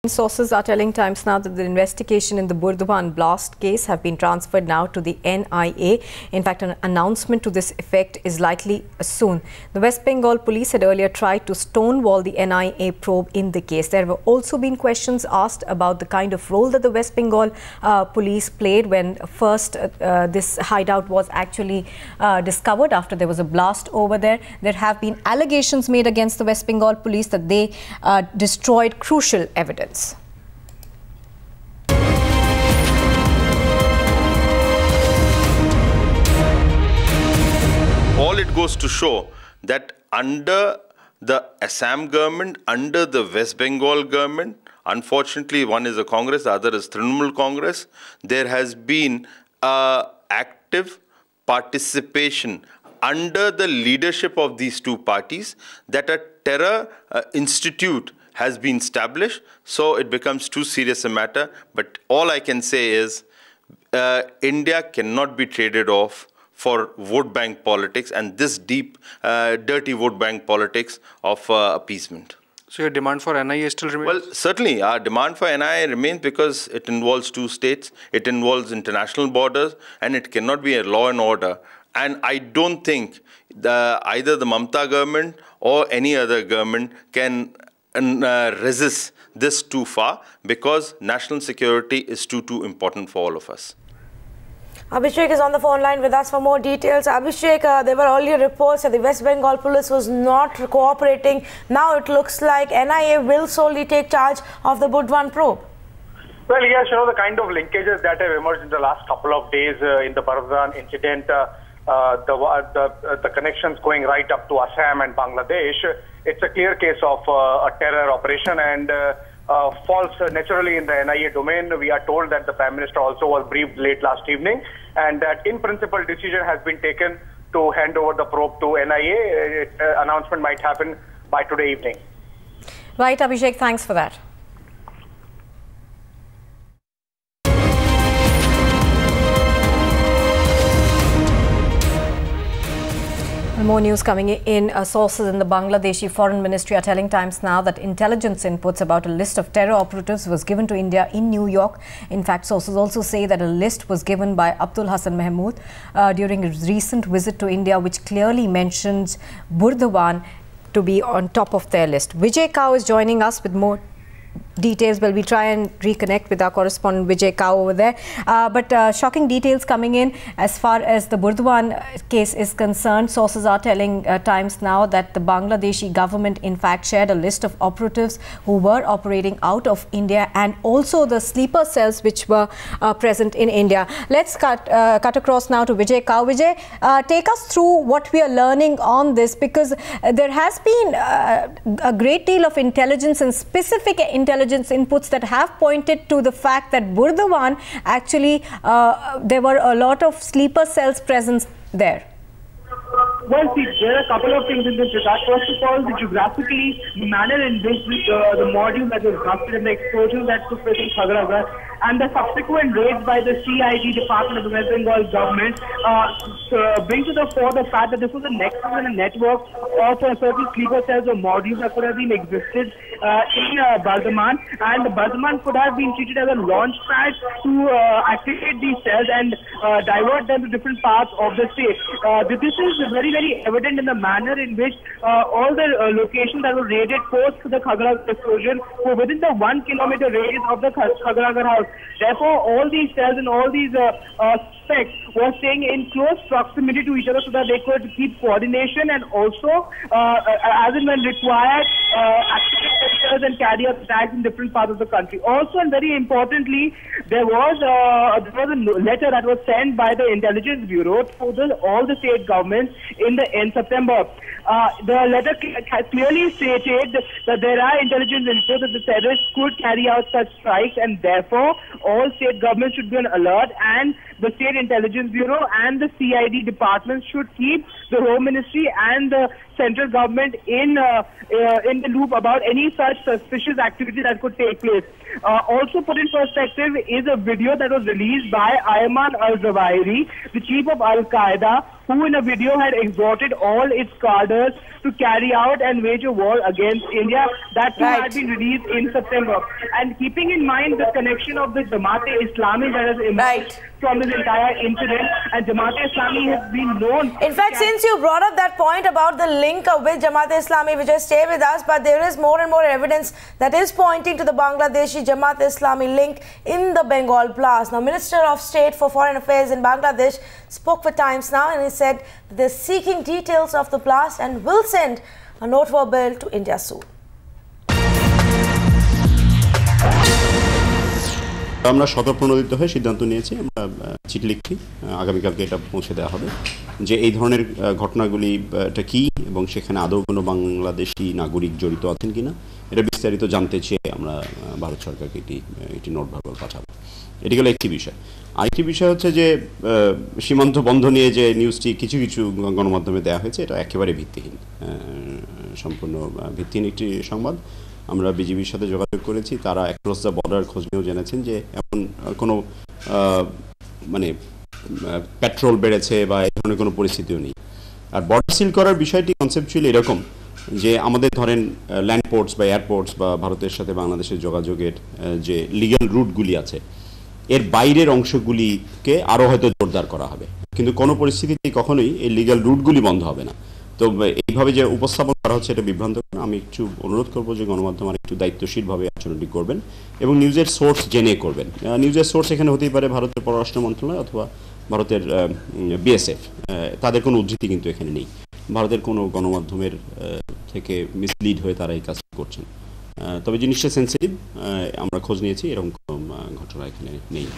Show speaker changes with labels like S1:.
S1: Sources are telling Times Now that the investigation in the Burdwan blast case have been transferred now to the NIA. In fact, an announcement to this effect is likely soon. The West Bengal police had earlier tried to stonewall the NIA probe in the case. There have also been questions asked about the kind of role that the West Bengal police played when first this hideout was actually discovered after there was a blast over there. There have been allegations made against the West Bengal police that they destroyed crucial evidence.
S2: All it goes to show that under the Assam government, under the West Bengal government, unfortunately one is a Congress, the other is Trinamool Congress, there has been active participation under the leadership of these two parties that a terror institute has been established, so it becomes too serious a matter. But all I can say is India cannot be traded off for vote bank politics and this deep, dirty vote bank politics of appeasement.
S3: So your demand for NIA still remains?
S2: Well, certainly our demand for NIA remains because it involves two states, it involves international borders, and it cannot be a law and order. And I don't think either the Mamata government or any other government can resist this too far, because national security is too important for all of us.
S4: Abhishek is on the phone line with us for more details. Abhishek, there were earlier reports that the West Bengal police was not cooperating. Now it looks like NIA will solely take charge of the Burdwan probe.
S5: Well, yes, you know, the kind of linkages that have emerged in the last couple of days in the Burdwan incident, the connections going right up to Assam and Bangladesh, it's a clear case of a terror operation and falls naturally in the NIA domain. We are told that the Prime Minister also was briefed late last evening, and that in principle decision has been taken to hand over the probe to NIA. Announcement might happen by today evening.
S1: Right, Abhishek, thanks for that. More news coming in. Sources in the Bangladeshi Foreign Ministry are telling Times Now that intelligence inputs about a list of terror operatives was given to India in New York. In fact, sources also say that a list was given by Abdul Hassan Mahmood during a recent visit to India, which clearly mentions Burdwan to be on top of their list. Vijay Kao is joining us with more details. Well, we'll try and reconnect with our correspondent Vijay Kao over there. But shocking details coming in as far as the Burdwan case is concerned. Sources are telling Times Now that the Bangladeshi government in fact shared a list of operatives who were operating out of India and also the sleeper cells which were present in India. Let's cut across now to Vijay Kao. Vijay, take us through what we are learning on this, because there has been a great deal of intelligence and specific intelligence inputs that have pointed to the fact that Burdwan actually there were a lot of sleeper cells present there.
S6: Well, see, there are a couple of things in this regard. First of all, geographically, the manner in which the module that was busted and the explosion that took place in Khagragar and the subsequent raids by the CID Department of the West Bengal government bring to the fore the fact that this was a nexus and a network of certain sleeper cells or modules that could have been existed in Burdwan, and Burdwan could have been treated as a launch pad to activate these cells and divert them to different parts of the state. This is very, very evident in the manner in which all the locations that were raided post the Khagragar explosion were within the 1 kilometer radius of the Khagragar house. Therefore, all these cells and all these suspects were staying in close proximity to each other so that they could keep coordination and also, as and when required, activate themselves and carry out attacks in different parts of the country. Also, and very importantly, there was a letter that was sent by the Intelligence Bureau to all the state governments in September. The letter clearly stated that there are intelligence reports that the terrorists could carry out such strikes, and therefore all state governments should be on alert, and the State Intelligence Bureau and the CID departments should keep the Home Ministry and the central government in the loop about any such suspicious activity that could take place. Also put in perspective is a video that was released by Ayman al-Zawahiri, the chief of Al-Qaeda, who in a video had exhorted all its cadres to carry out and wage a war against India. That too had been released in September. And keeping in mind the connection of the Jamaat-e-Islami that has emerged from this entire incident, and Jamaat-e-Islami has been known.
S4: In fact, since you brought up that point about the link with Jamaat-e-Islami, Vijay, stay with us, but there is more and more evidence that is pointing to the Bangladeshi Jamaat-e-Islami link in the Bengal blast. Now, Minister of State for Foreign Affairs in Bangladesh spoke for Times Now, and he said that they're seeking details of the blast and will send a note verbal to India soon.
S7: আমরা স্বতঃপ্রণোদিত হয়ে সিদ্ধান্ত নিয়েছি, আমরা চিঠি লিখছি, আগামীকালকে এটা পৌঁছে দেওয়া হবে যে এই ধরনের ঘটনাগুলি এটা কী এবং সেখানে আদৌ কোনো বাংলাদেশি নাগরিক জড়িত আছেন কিনা এটা বিস্তারিত জানতে চেয়ে আমরা ভারত সরকারকে একটি নোট ভার্বাল পাঠাবো। এটি হলো একটি বিষয়। আরেকটি বিষয় হচ্ছে যে সীমান্ত বন্ধ নিয়ে যে নিউজটি কিছু কিছু গণমাধ্যমে দেওয়া হয়েছে এটা একেবারে ভিত্তিহীন, সম্পূর্ণ ভিত্তিহীন একটি সংবাদ। আমরা বিজিবির সাথে যোগাযোগ করেছি, তারা অ্যাক্রস দ্য বর্ডার খোঁজ নিয়েও জেনেছেন যে এমন কোনো মানে পেট্রোল বেড়েছে বা এই ধরনের কোনো পরিস্থিতিও নেই। আর বর্ডার সিল করার বিষয়টি কনসেপচুয়ালি এরকম যে আমাদের ধরেন ল্যান্ড পোর্টস বা এয়ারপোর্টস বা ভারতের সাথে বাংলাদেশের যোগাযোগের যে লিগ্যাল রুটগুলি আছে এর বাইরের অংশগুলিকে আরও হয়তো জোরদার করা হবে, কিন্তু কোনো পরিস্থিতিতেই কখনোই এই লিগ্যাল রুটগুলি বন্ধ হবে না। তো এইভাবে যে উপস্থাপন করা হচ্ছে এটা বিভ্রান্ত। আমি একটু অনুরোধ করবো যে গণমাধ্যম আর একটু দায়িত্বশীলভাবে আচরণটি করবেন এবং নিউজের সোর্স জেনে করবেন। নিউজের সোর্স এখানে হতেই পারে ভারতের পররাষ্ট্র মন্ত্রণালয় অথবা ভারতের বিএসএফ, তাদের কোনো উদ্ধৃতি কিন্তু এখানে নেই। ভারতের কোনো গণমাধ্যমের থেকে মিসলিড হয়ে তারা এই কাজটি করছেন। তবে জিনিসটা সেন্সিটিভ, আমরা খোঁজ নিয়েছি, এরকম কোনো ঘটনা এখানে নেই।